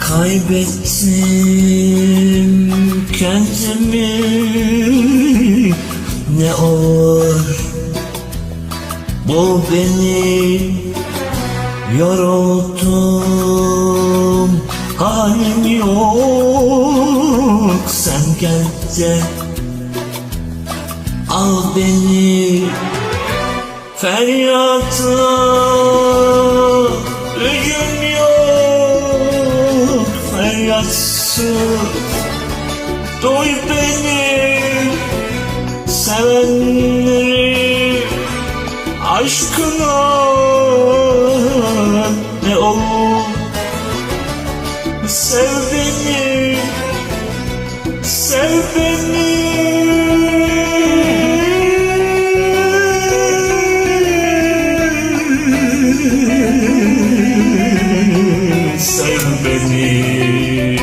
Kaybettim kendimi, ne olur bul beni. Yoruldum, halim yok, sen gel de al beni. Feryata ölüm yok, feryatsız duy beni. Sevenleri aşkına ne olur sev beni, sev beni. Sev beni.